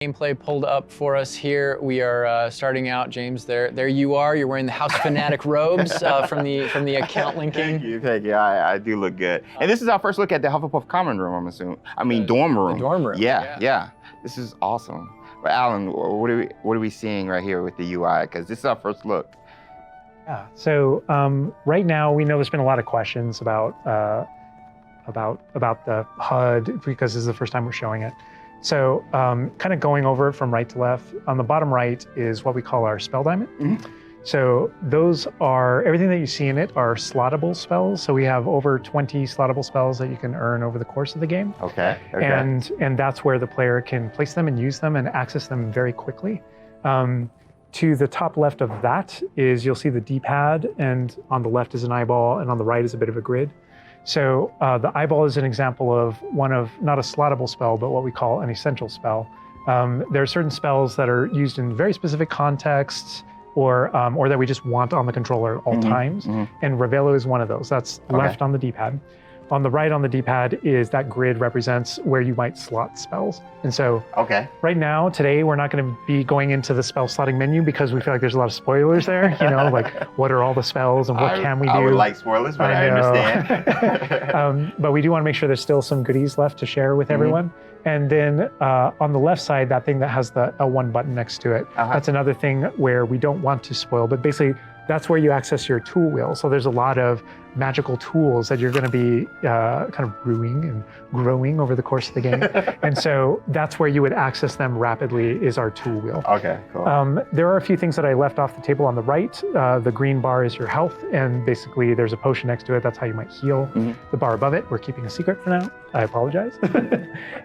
Gameplay pulled up for us here. We are starting out, James. There you are. You're wearing the House Fanatic robes from the account linking. Thank you. I do look good. And this is our first look at the Hufflepuff common room, I'm assuming. I mean, dorm room. The dorm room. Yeah. This is awesome. But Alan, what are we seeing right here with the UI? Because this is our first look. Yeah. So right now we know there's been a lot of questions about the HUD because this is the first time we're showing it. So kind of going over it from right to left, on the bottom right is what we call our spell diamond. Mm-hmm. So those are, everything that you see in it are slottable spells. So we have over 20 slottable spells that you can earn over the course of the game. Okay. And that's where the player can place them and use them and access them very quickly. To the top left of that is, you'll see the D-pad, and on the left is an eyeball, and on the right is a bit of a grid. So the eyeball is an example of one of, not a slottable spell, but what we call an essential spell. There are certain spells that are used in very specific contexts, or that we just want on the controller at all times. Mm-hmm. And Revelio is one of those. That's left on the D-pad. On the right on the D-pad is that grid represents where you might slot spells. And so right now, today, we're not going to be going into the spell slotting menu because we feel like there's a lot of spoilers there. You know, like what are all the spells and what can we do? I would like spoilers, but I understand. But we do want to make sure there's still some goodies left to share with everyone. And then on the left side, that thing that has the L1 button next to it, that's another thing where we don't want to spoil, but basically that's where you access your tool wheel. So there's a lot of magical tools that you're going to be kind of brewing and growing over the course of the game. And so that's where you would access them rapidly, is our tool wheel. Okay, cool. There are a few things that I left off the table on the right. The green bar is your health, and basically there's a potion next to it. That's how you might heal. The bar above it, we're keeping a secret for now. I apologize.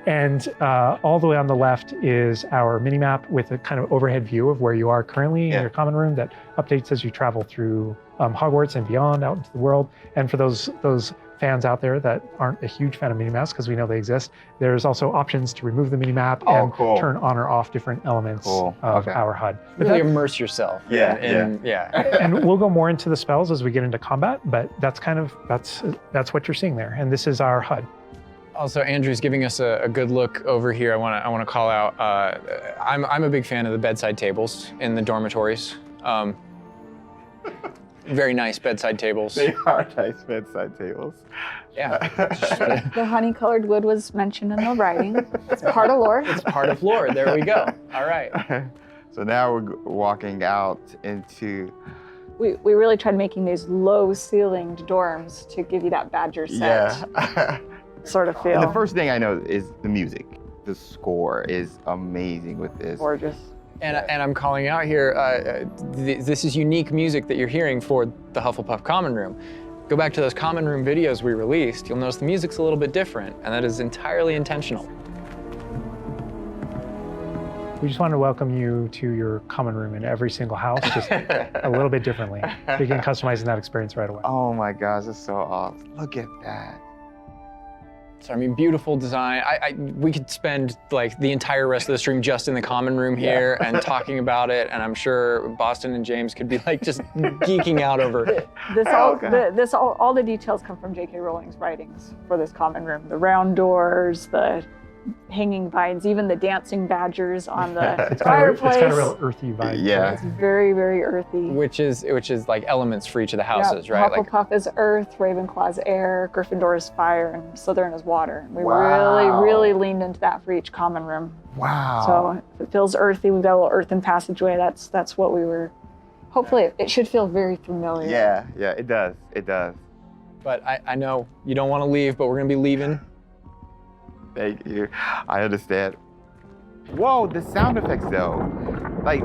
And all the way on the left is our mini-map with a kind of overhead view of where you are currently in your common room that updates as you travel through Hogwarts and beyond out into the world. And for those fans out there that aren't a huge fan of minimaps, because we know they exist, there's also options to remove the minimap and turn on or off different elements of our HUD. But really immerse yourself. And we'll go more into the spells as we get into combat, but that's kind of, that's what you're seeing there. And this is our HUD. Also, Andrew's giving us a good look over here. I want to call out. I'm a big fan of the bedside tables in the dormitories. Very nice bedside tables. They are nice bedside tables. Yeah. The honey-colored wood was mentioned in the writing. It's part of lore. It's part of lore. There we go. All right. So now we're walking out into. We really tried making these low-ceilinged dorms to give you that Badger set sort of feel. And the first thing I know is the music. The score is amazing with this. Gorgeous. And I'm calling out here, this is unique music that you're hearing for the Hufflepuff Common Room. Go back to those Common Room videos we released, you'll notice the music's a little bit different, and that is entirely intentional. We just want to welcome you to your common room in every single house, just a little bit differently. So you can customize that experience right away. Oh my gosh, that's so awesome. Look at that. So, I mean, beautiful design. We could spend like the entire rest of the stream just in the common room here and talking about it, and I'm sure Boston and James could be like just geeking out over it. All the details come from J.K. Rowling's writings for this common room. The round doors, the hanging vines, even the dancing badgers on the fireplace. It's got a real earthy vibe. Yeah. It's very, very earthy. Which is like elements for each of the houses, right? Hufflepuff is earth, Ravenclaw's air, Gryffindor is fire, and Slytherin is water. We really leaned into that for each common room. Wow. So it feels earthy. We've got a little earthen passageway. That's what we were. Hopefully, it should feel very familiar. Yeah, it does. It does. But I know you don't want to leave, but we're gonna be leaving. Thank you. I understand. Whoa, the sound effects though. Like,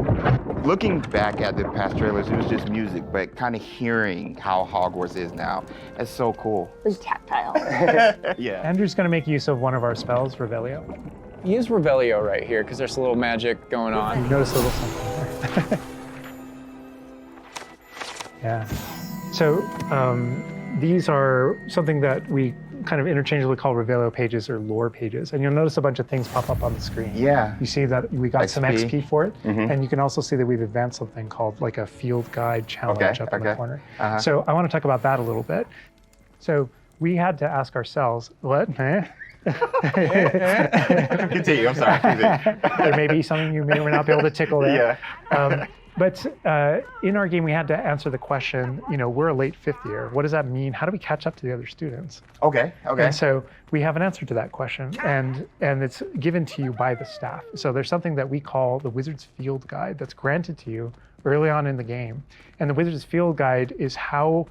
looking back at the past trailers, it was just music, but kind of hearing how Hogwarts is now, it's so cool. Very tactile. Yeah. Andrew's going to make use of one of our spells, Revelio. Use Revelio right here, because there's a little magic going on. You notice a little something there. Yeah. So these are something that we kind of interchangeably call Revelio pages or lore pages. And you'll notice a bunch of things pop up on the screen. Yeah. You see that we got some XP for it. And you can also see that we've advanced something called like a field guide challenge up in the corner. So I want to talk about that a little bit. So we had to ask ourselves, what? Continue. I'm sorry. Continue. There may be something you may or may not be able to tickle there. Yeah. But in our game, we had to answer the question, we're a late fifth year. What does that mean? How do we catch up to the other students? Okay. And so we have an answer to that question, and it's given to you by the staff. So there's something that we call the Wizard's Field Guide that's granted to you early on in the game. And the Wizard's Field Guide is how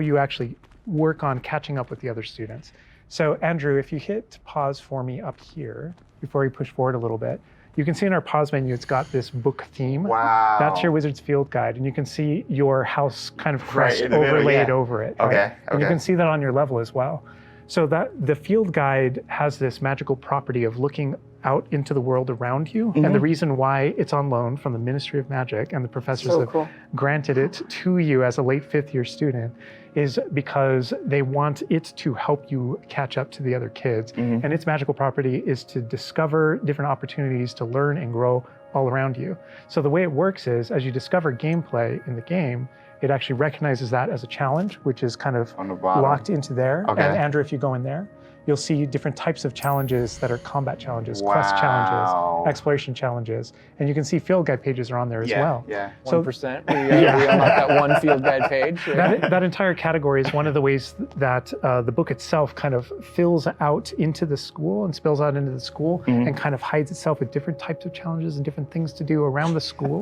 you actually work on catching up with the other students. So Andrew, if you hit pause for me up here, before we push forward a little bit, you can see in our pause menu, it's got this book theme. Wow. That's your Wizard's Field Guide. And you can see your house kind of crest in the middle, overlaid yeah. over it. Okay, Right? And you okay. can see that on your level as well. So that the field guide has this magical property of looking out into the world around you. And the reason why it's on loan from the Ministry of Magic and the professors So have cool. granted it to you as a late fifth year student is because they want it to help you catch up to the other kids. And its magical property is to discover different opportunities to learn and grow all around you. So the way it works is, as you discover gameplay in the game, it actually recognizes that as a challenge, which is kind of On the bottom. locked into there. Okay. And Andrew, if you go in there, you'll see different types of challenges that are combat challenges, quest challenges, exploration challenges. And you can see field guide pages are on there as well. Yeah. 1%. We unlocked that one field guide page. That entire category is one of the ways that the book itself kind of fills out into the school and spills out into the school and kind of hides itself with different types of challenges and different things to do around the school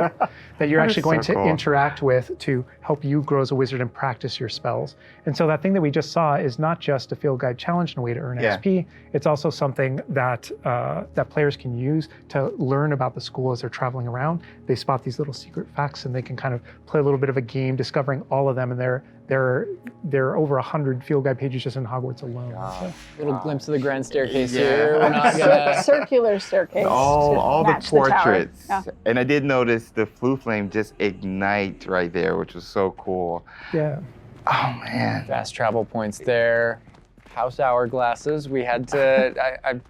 that you're actually going to interact with to help you grow as a wizard and practice your spells. And so that thing that we just saw is not just a field guide challenge and a way to earn XP. It's also something that that players can use to learn about the school as they're traveling around. They spot these little secret facts and they can kind of play a little bit of a game discovering all of them. And there are over 100 field guide pages just in Hogwarts alone. So. Little glimpse of the grand staircase Yeah. here. We're not gonna. Circular staircase. All the match tower. portraits. Yeah. And I did notice the flue flame just ignite right there, which was so cool. Yeah. Oh man. Fast travel points there. House hourglasses. We had to.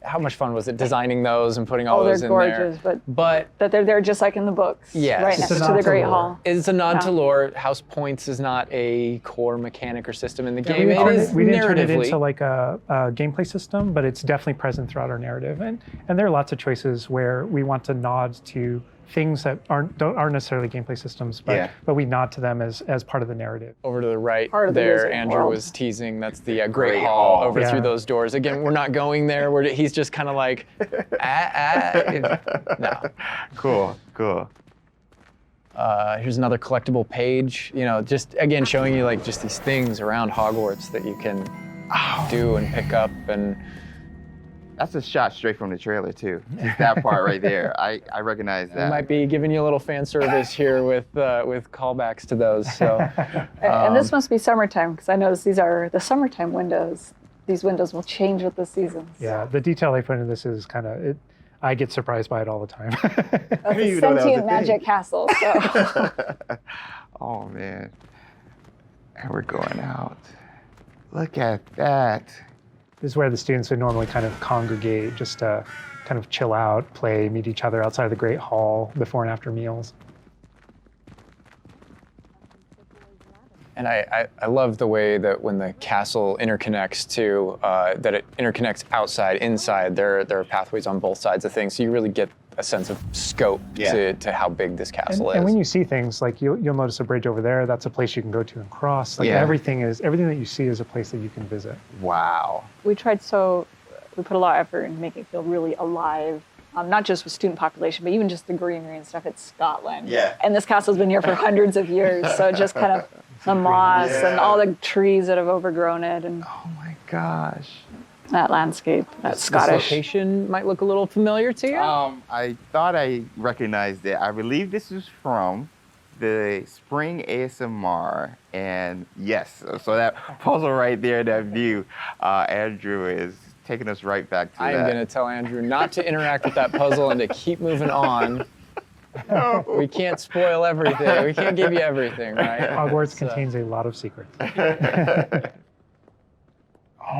How much fun was it designing those and putting all Oh, they're those in gorgeous, there? but But that they're there just like in the books. Yes. Right It's next a to nod the to Great lore. Hall. it's a nod Yeah. to lore. House points is not a core mechanic or system in the game. we It is didn't turn it narratively. into like a gameplay system, but it's definitely present throughout our narrative. And there are lots of choices where we want to nod to things that aren't necessarily gameplay systems, but we nod to them as part of the narrative. Over to the right Part of the there, Wizarding Andrew World. was teasing. That's the Great Great Hall Hall. over Yeah. through those doors. Again, we're not going there. He's just kind of like, no. Cool. Here's another collectible page. Just again showing you like just these things around Hogwarts that you can do and pick up and. That's a shot straight from the trailer too. Just that part right there. I recognize We that. might be giving you a little fan service here with callbacks to those. So. And this must be summertime because I noticed these are the summertime windows. These windows will change with the seasons. Yeah, the detail they put into this is kind of, I get surprised by it all the time. That's a even know that was a sentient thing. magic castle. So. Oh man. And we're going out. Look at that. This is where the students would normally kind of congregate just to kind of chill out, play, meet each other outside of the Great Hall before and after meals. And I love the way that when the castle interconnects to, that it interconnects outside, inside. There are pathways on both sides of things, so you really get a sense of scope to how big this castle is. And when you see things, like you'll notice a bridge over there, that's a place you can go to and cross. Like everything that you see is a place that you can visit. Wow. we put a lot of effort in making it feel really alive. Not just with student population, but even just the greenery and stuff. It's Scotland. Yeah. And this castle's been here for hundreds of years. So just kind of the moss and all the trees that have overgrown it and Oh my gosh. that landscape, that This Scottish. location might look a little familiar to you. I thought I recognized it. I believe this is from the Spring ASMR. And yes, so that puzzle right there, that view, Andrew is taking us right back to I am going to tell Andrew not to interact with that puzzle and to keep moving on. No. We can't spoil everything. We can't give you everything, right? Hogwarts contains a lot of secrets. Oh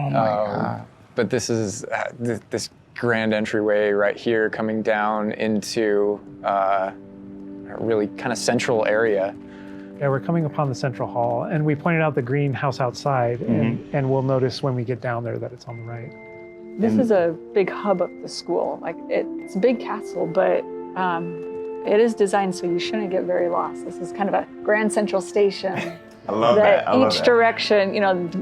my God. But this is this grand entryway right here coming down into a really kind of central area. Yeah, we're coming upon the central hall, and we pointed out the greenhouse outside, and we'll notice when we get down there that it's on the right. This is a big hub of the school. Like it's a big castle, but it is designed so you shouldn't get very lost. This is kind of a grand central station. I love that. I love Each that. direction,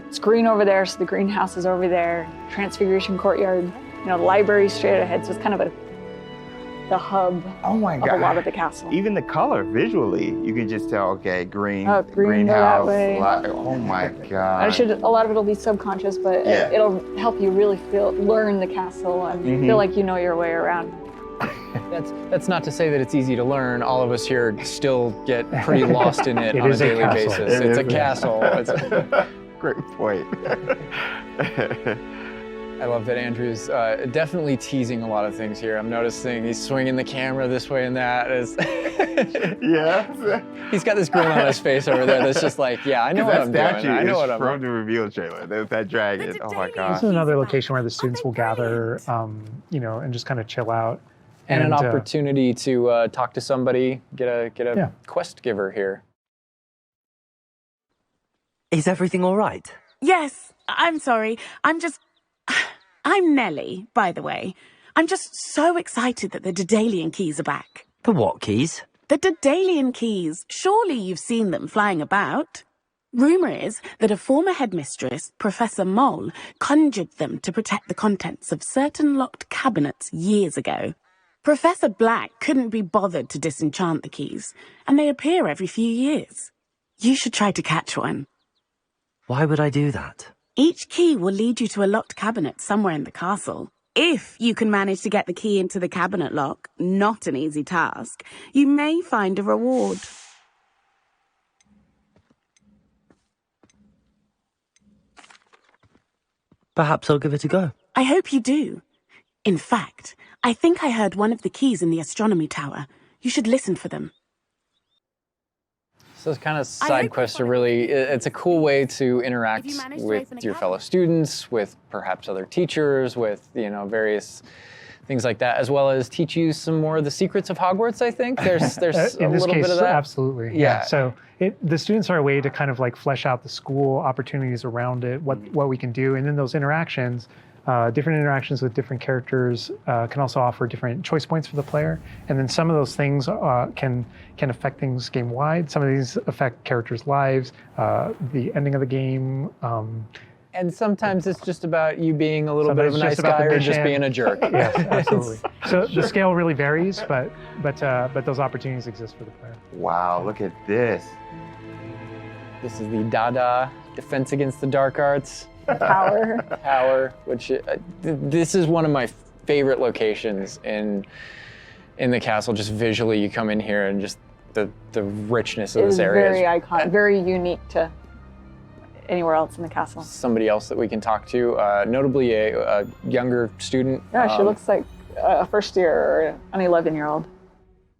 it's green over there, so the greenhouse is over there. Transfiguration courtyard, the library straight ahead. So it's kind of the hub Oh my of God. a lot of the castle. Even the color, visually, you can just tell, okay, green, Oh, green, go greenhouse. that way. Oh my God. A lot of it'll be subconscious, but Yeah. it'll help you really learn the castle and feel like you know your way around. That's not to say that it's easy to learn. All of us here still get pretty lost in it It on a is a daily castle. basis. It It's a is. castle. Great point. I love that Andrew's definitely teasing a lot of things here. I'm noticing he's swinging the camera this way and that. Yes. He's got this grin on his face over there that's just like, yeah, I know what I'm doing. I know what I'm from the reveal trailer. There's that dragon. Oh my This God. is another location where the students will gather, and just kind of chill out. And an opportunity to talk to somebody, get a quest giver here. Is everything all right? Yes, I'm sorry. I'm Nellie, by the way. I'm just so excited that the Daedalian keys are back. The what keys? The Daedalian keys. Surely you've seen them flying about. Rumour is that a former headmistress, Professor Moll, conjured them to protect the contents of certain locked cabinets years ago. Professor Black couldn't be bothered to disenchant the keys, and they appear every few years. You should try to catch one. Why would I do that? Each key will lead you to a locked cabinet somewhere in the castle. If you can manage to get the key into the cabinet lock, not an easy task, you may find a reward. Perhaps I'll give it a go. I hope you do. In fact, I think I heard one of the keys in the astronomy tower. You should listen for them. So those kind of side quests are really, it's a cool way to interact with your fellow students, with perhaps other teachers, with, various things like that, as well as teach you some more of the secrets of Hogwarts, I think. There's a in this little case, bit of that. absolutely. Yeah. So the students are a way to kind of like flesh out the school opportunities around it, what we can do, and then those interactions. Different interactions with different characters can also offer different choice points for the player, and then some of those things can affect things game-wide. Some of these affect characters' lives, the ending of the game. And sometimes it's just about you being a little bit of a Sometimes nice just about guy the or just mission. being a jerk. Yes, absolutely. So the scale really varies, but those opportunities exist for the player. Wow, look at this. This is the Dada Defense Against the Dark Arts Power. which this is one of my favorite locations in the castle. Just visually, you come in here and just the richness of It this is area. very iconic, very unique to anywhere else in the castle. Somebody else that we can talk to, notably a younger student. Yeah, she looks like a first year or an 11-year-old.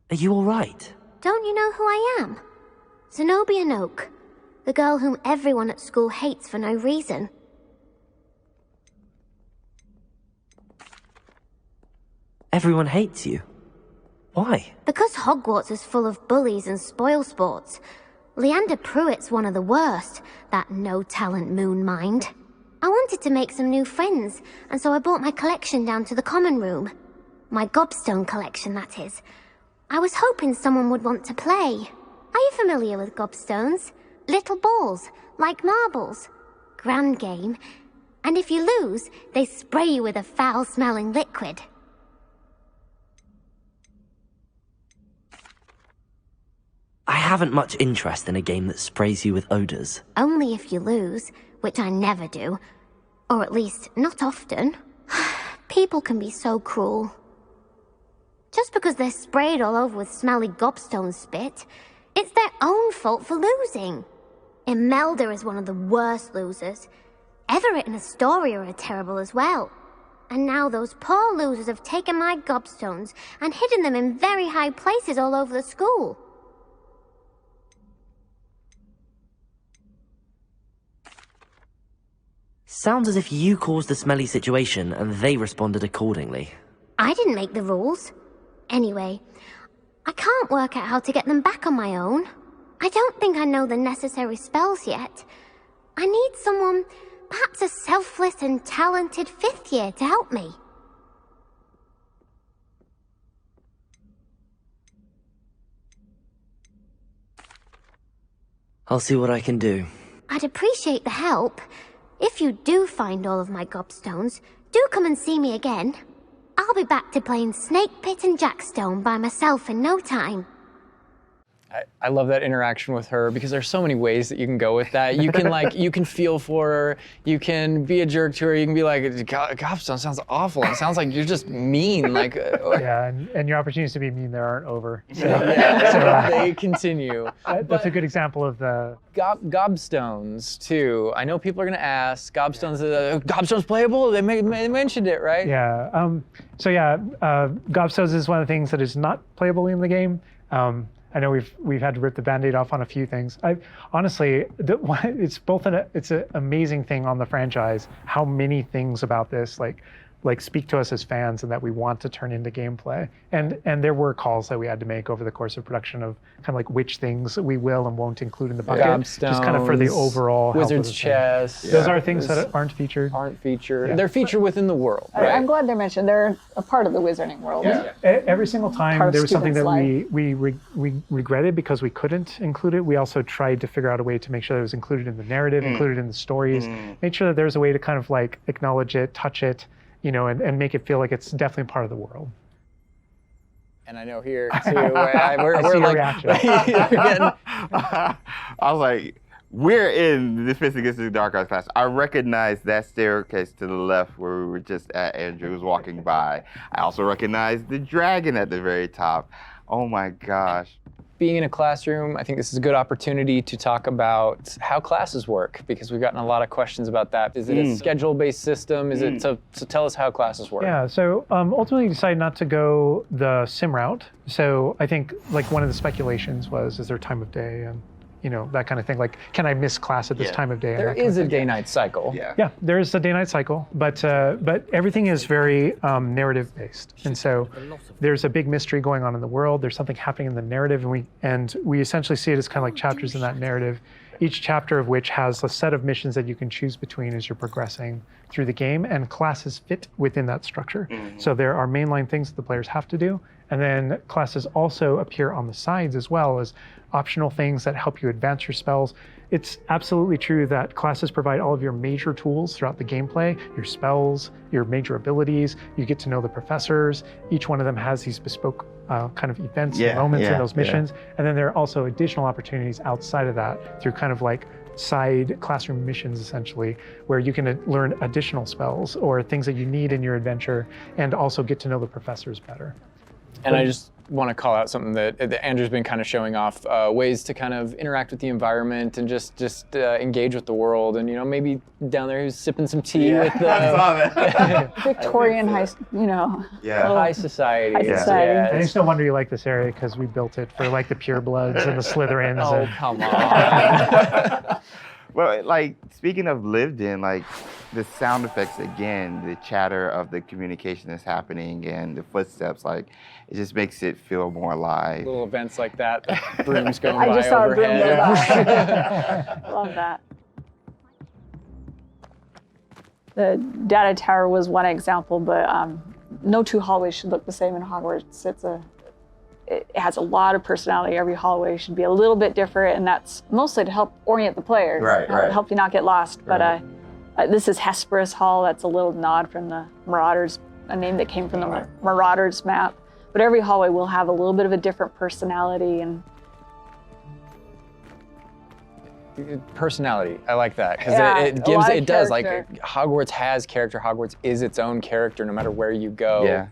Are you all right? Don't you know who I am? Zenobia Noak, the girl whom everyone at school hates for no reason. Everyone hates you. Why? Because Hogwarts is full of bullies and spoilsports. Leander Pruitt's one of the worst, that no-talent moon mind. I wanted to make some new friends, and so I brought my collection down to the common room. My gobstone collection, that is. I was hoping someone would want to play. Are you familiar with gobstones? Little balls, like marbles. Grand game. And if you lose, they spray you with a foul-smelling liquid. I haven't much interest in a game that sprays you with odors. Only if you lose, which I never do. Or at least, not often. People can be so cruel. Just because they're sprayed all over with smelly gobstone spit, it's their own fault for losing. Imelda is one of the worst losers. Everett and Astoria are terrible as well. And now those poor losers have taken my gobstones and hidden them in very high places all over the school. Sounds as if you caused the smelly situation and they responded accordingly. I didn't make the rules. Anyway, I can't work out how to get them back on my own. I don't think I know the necessary spells yet. I need someone perhaps a selfless and talented 5th year to help me. I'll see what I can do. I'd appreciate the help. If you do find all of my gobstones, do come and see me again. I'll be back to playing Snake Pit and Jackstone by myself in no time. I love that interaction with her because there's so many ways that you can go with that. You can you can feel for her. You can be a jerk to her. You can be like, Gobstone sounds awful. It sounds like you're just mean. Yeah, and your opportunities to be mean there aren't over. So, they continue. That's a good example of the Gobstones too. I know people are gonna ask. Gobstones playable? They mentioned it, right? Yeah. Gobstones is one of the things that is not playable in the game. I know we've had to rip the Band-Aid off on a few things. Honestly, it's an amazing thing on the franchise how many things about this speak to us as fans and that we want to turn into gameplay. And there were calls that we had to make over the course of production of kind of like which things we will and won't include in the bucket, just kind of for the overall Wizard's Chess. Those are things that aren't featured. Yeah. They're featured within the world. Right? I'm glad they're mentioned. They're a part of the wizarding world. Yeah. Every single time there was something that we regretted because we couldn't include it, we also tried to figure out a way to make sure that it was included in the narrative, included in the stories, make sure that there's a way to kind of like acknowledge it, touch it, and make it feel like it's definitely part of the world. And I know here too, we're like, I was like, we're in the Fist Against the Dark Arts class. I recognize that staircase to the left where we were just at. Andrew was walking by. I also recognize the dragon at the very top. Oh my gosh. Being in a classroom, I think this is a good opportunity to talk about how classes work because we've gotten a lot of questions about that. Is it a schedule-based system? Is it so tell us how classes work. Yeah, so ultimately we decided not to go the sim route. So I think like one of the speculations was, is there time of day and that kind of thing. Like, can I miss class at this time of day? There is a day-night cycle. Yeah, there is a day-night cycle, but everything is very narrative-based, and so there's a big mystery going on in the world. There's something happening in the narrative, and we essentially see it as kind of like chapters in that narrative. Each chapter of which has a set of missions that you can choose between as you're progressing through the game, and classes fit within that structure. So there are mainline things that the players have to do, and then classes also appear on the sides as well as optional things that help you advance your spells. It's absolutely true that classes provide all of your major tools throughout the gameplay, your spells, your major abilities. You get to know the professors. Each one of them has these bespoke kind of events and moments in those missions. And then there are also additional opportunities outside of that through kind of like side classroom missions, essentially, where you can learn additional spells or things that you need in your adventure and also get to know the professors better. And I just want to call out something that Andrew's been kind of showing off, ways to kind of interact with the environment and just engage with the world. And, maybe down there he's sipping some tea with the Victorian high society. And it's no wonder you like this area because we built it for like the purebloods and the Slytherins. Oh, come on. Well, like, speaking of lived in, like, the sound effects again, the chatter of the communication that's happening and the footsteps, like, it just makes it feel more alive. Little events like that, the brooms going by I just saw overhead. a broom go by. Love that. The data tower was one example, but no two hallways should look the same in Hogwarts. It has a lot of personality. Every hallway should be a little bit different, and that's mostly to help orient the player, help you not get lost. But this is Hesperus Hall. That's a little nod from the Marauders, a name that came from the Marauders map. But every hallway will have a little bit of a different personality and personality. I like that because it does like Hogwarts has character. Hogwarts is its own character, no matter where you go. Yeah.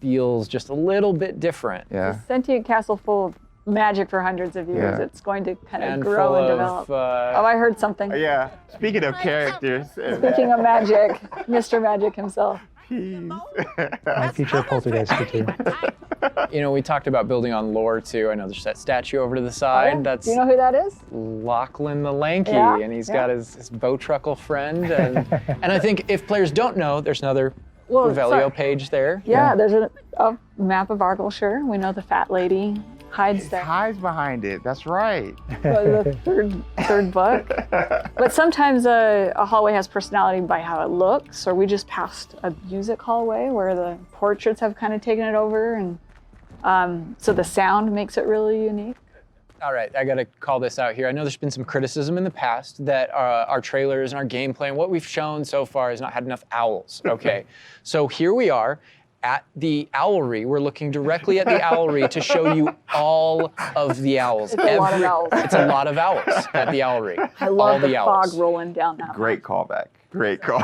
Feels just a little bit different. Yeah. It's a sentient castle full of magic for hundreds of years. Yeah. It's going to kind of grow and develop. I heard something. Yeah. Speaking of characters. Speaking of magic, Mr. Magic himself. I feature a poltergeist too. We talked about building on lore too. I know there's that statue over to the side. Oh, yeah? That's Do you know who that is? Lachlan the Lanky, and he's got his Bowtruckle friend. And I think if players don't know, there's another Revelio page there. Yeah, there's a map of Argyllshire. We know the fat lady. hides It there. hides behind it. That's right. The third book. But sometimes a hallway has personality by how it looks, or we just passed a music hallway where the portraits have kind of taken it over, and so the sound makes it really unique. All right, I gotta call this out here. I know there's been some criticism in the past that our trailers and our gameplay and what we've shown so far has not had enough owls. Okay, so here we are at the owlery. We're looking directly at the owlery to show you all of the owls. It's a lot of owls. It's a lot of owls at the owlery. I love all the owls. fog rolling down that. Great callback. Great call.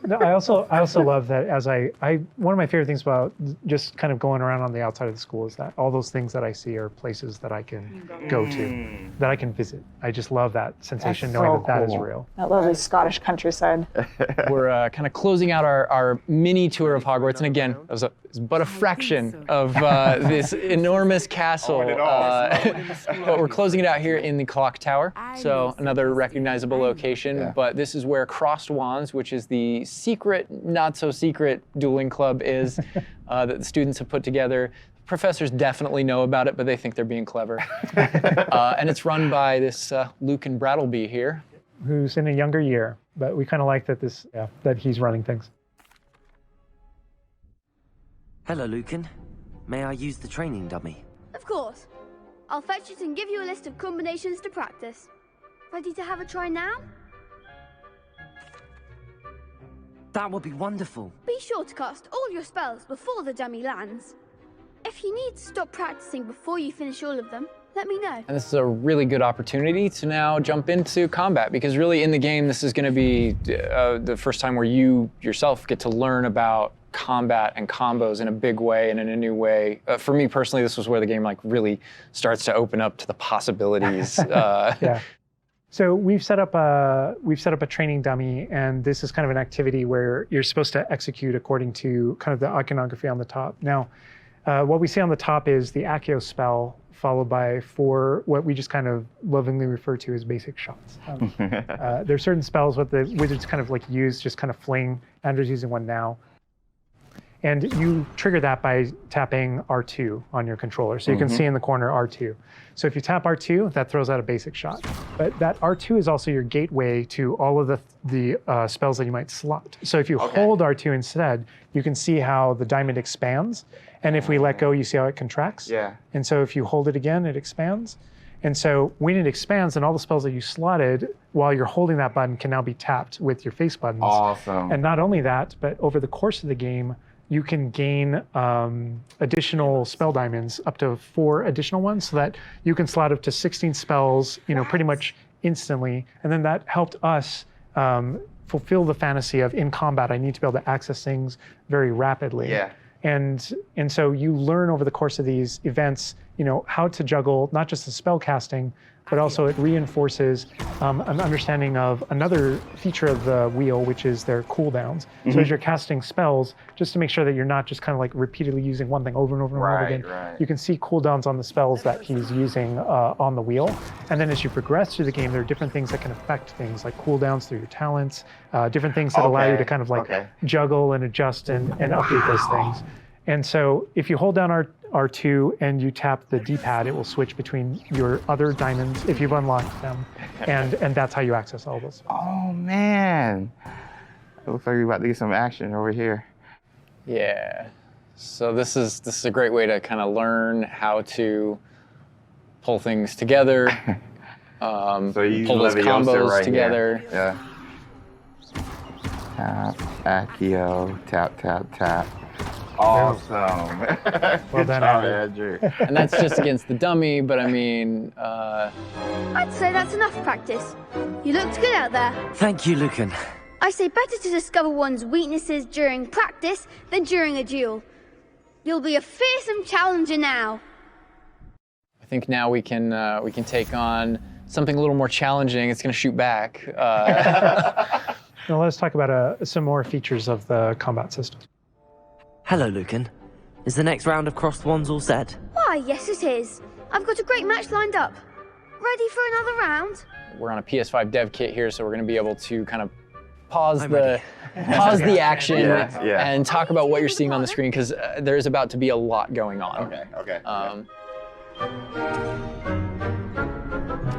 No, I also love that as I one of my favorite things about just kind of going around on the outside of the school is that all those things that I see are places that I can go to, that I can visit. I just love that sensation, That's knowing so that is cool. real. That lovely Scottish countryside. We're kind of closing out our mini tour of Hogwarts, and again, it was but a fraction of this enormous castle. But we're closing it out here in the clock tower, so another recognizable location. Yeah. But this is where Crossed Wands, which is the secret, not so secret dueling club, is that the students have put together. Professors definitely know about it, but they think they're being clever. And it's run by this Lucan Brattleby here. Who's in a younger year, but we kind of like that that he's running things. Hello, Lucan. May I use the training dummy? Of course. I'll fetch it and give you a list of combinations to practice. Ready to have a try now? That would be wonderful. Be sure to cast all your spells before the dummy lands. If you need to stop practicing before you finish all of them, let me know. And this is a really good opportunity to now jump into combat, because really in the game, this is going to be the first time where you yourself get to learn about combat and combos in a big way and in a new way. For me personally, this was where the game like really starts to open up to the possibilities. Yeah. So we've set up a training dummy, and this is kind of an activity where you're supposed to execute according to kind of the iconography on the top. Now, what we see on the top is the Accio spell, followed by 4 what we just kind of lovingly refer to as basic shots. There are certain spells what the wizards kind of like use, just kind of fling. Andrew's using one now. And you trigger that by tapping R2 on your controller. So you can see in the corner R2. So if you tap R2, that throws out a basic shot. But that R2 is also your gateway to all of the spells that you might slot. So if you hold R2 instead, you can see how the diamond expands. And if we let go, you see how it contracts. Yeah. And so if you hold it again, it expands. And so when it expands, then all the spells that you slotted while you're holding that button can now be tapped with your face buttons. Awesome. And not only that, but over the course of the game, you can gain additional spell diamonds, up to 4 additional ones, so that you can slot up to 16 spells, pretty much instantly. And then that helped us fulfill the fantasy of in combat, I need to be able to access things very rapidly. Yeah. And so you learn over the course of these events, how to juggle not just the spell casting, but also it reinforces an understanding of another feature of the wheel, which is their cooldowns. So as you're casting spells, just to make sure that you're not just kind of like repeatedly using one thing over and over and over again, you can see cooldowns on the spells that he's using on the wheel. And then as you progress through the game, there are different things that can affect things, like cooldowns through your talents, different things that allow you to kind of like juggle and adjust and update those things. And so if you hold down R2 and you tap the D-pad, it will switch between your other diamonds if you've unlocked them. And that's how you access all those. Oh, man. It looks like we're about to get some action over here. Yeah. So this is a great way to kind of learn how to pull things together, So you pull those Leviosa combos right together. Here. Yeah. Tap, Accio, tap, tap, tap. Awesome. Well done, Andrew. And that's just against the dummy, but I mean, I'd say that's enough practice. You looked good out there. Thank you, Lucan. I say better to discover one's weaknesses during practice than during a duel. You'll be a fearsome challenger now. I think now we can take on something a little more challenging. It's going to shoot back. Now let's talk about some more features of the combat system. Hello, Lucan. Is the next round of Crossed Wands all set? Why, yes it is. I've got a great match lined up. Ready for another round? We're on a PS5 dev kit here, so we're going to be able to kind of pause I'm the action Yeah. and talk about what you're seeing on the screen, because there is about to be a lot going on. Okay.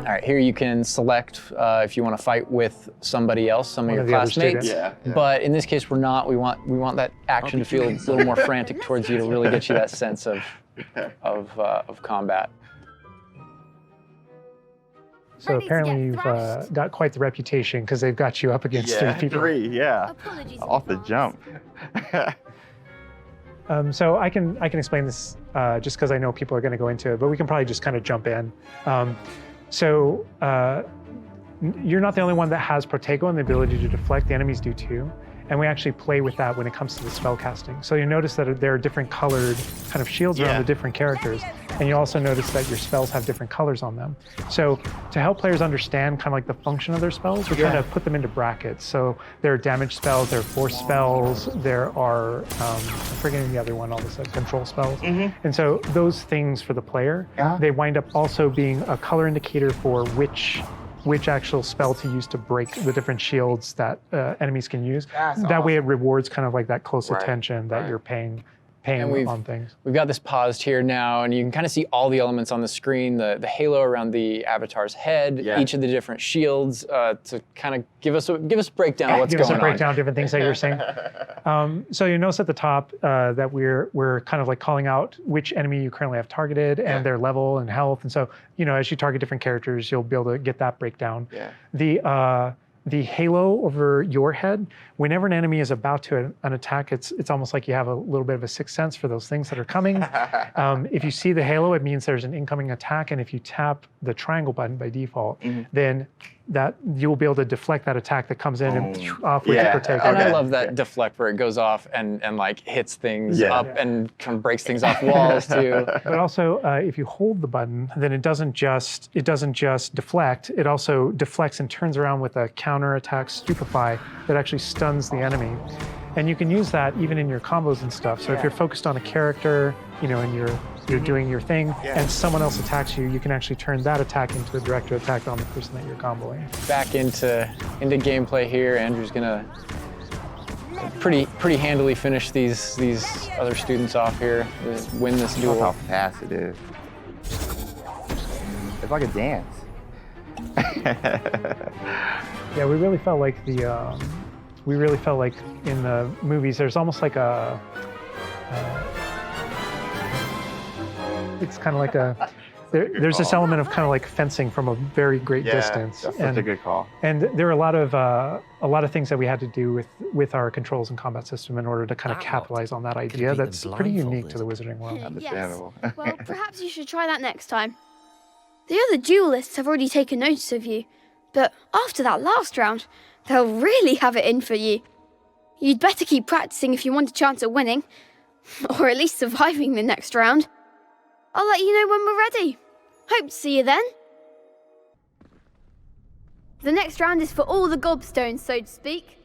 All right, here you can select if you want to fight with somebody else, some of your of the other classmates. students. Yeah. But in this case, we're not. We want that action to feel a little more frantic towards you to really get you that sense of combat. So Ready to apparently get you've thrashed. got quite the reputation because they've got you up against three people. Yeah. Apologies Off the in advance. jump. So I can explain this just because I know people are going to go into it, but we can probably just kind of jump in. You're not the only one that has Protego and the ability to deflect. The enemies do too. And we actually play with that when it comes to the spell casting. So you notice that there are different colored kind of shields around Yeah. the different characters. And you also notice that your spells have different colors on them. So to help players understand kind of like the function of their spells, we're trying to put them into brackets. So there are damage spells, there are force spells, there are, I'm forgetting the other one, all this control spells. And so those things for the player, they wind up also being a color indicator for which actual spell to use to break the different shields that enemies can use. That way it rewards kind of like that close attention that you're paying on things. We've got this paused here now, and you can kind of see all the elements on the screen, the halo around the avatar's head, each of the different shields, to kind of give us a breakdown of what's Give us going a breakdown of different things that you're saying. So you notice at the top that we're kind of like calling out which enemy you currently have targeted and their level and health. And so, as you target different characters, you'll be able to get that breakdown. The halo over your head, whenever an enemy is about to an attack, it's almost like you have a little bit of a sixth sense for those things that are coming. If you see the halo, it means there's an incoming attack, and if you tap the triangle button by default, then that you will be able to deflect that attack that comes in and off with the Protego. And I love that deflect where it goes off and like hits things up and kind of breaks things off walls too. But also, if you hold the button, then it doesn't just deflect. It also deflects and turns around with a counter attack stupefy that actually stuns the enemy. And you can use that even in your combos and stuff. So if you're focused on a character, and you're doing your thing, and someone else attacks you, you can actually turn that attack into a direct attack on the person that you're comboing. Back into gameplay here. Andrew's gonna pretty handily finish these other students off here. Win this duel. Look how fast it is. It's like a dance. Yeah, we really felt like in the movies, there's almost like it's kind of like there's this element of kind of like fencing from a very great distance. That's such a good call. And there are a lot of things that we had to do with our controls and combat system in order to kind of capitalize on that idea beat them that's pretty unique to the blindfolded. Wizarding world. Understandable. Well, perhaps you should try that next time. The other duelists have already taken notice of you, but after that last round, they'll really have it in for you. You'd better keep practicing if you want a chance at winning, or at least surviving the next round. I'll let you know when we're ready. Hope to see you then. The next round is for all the gobstones, so to speak.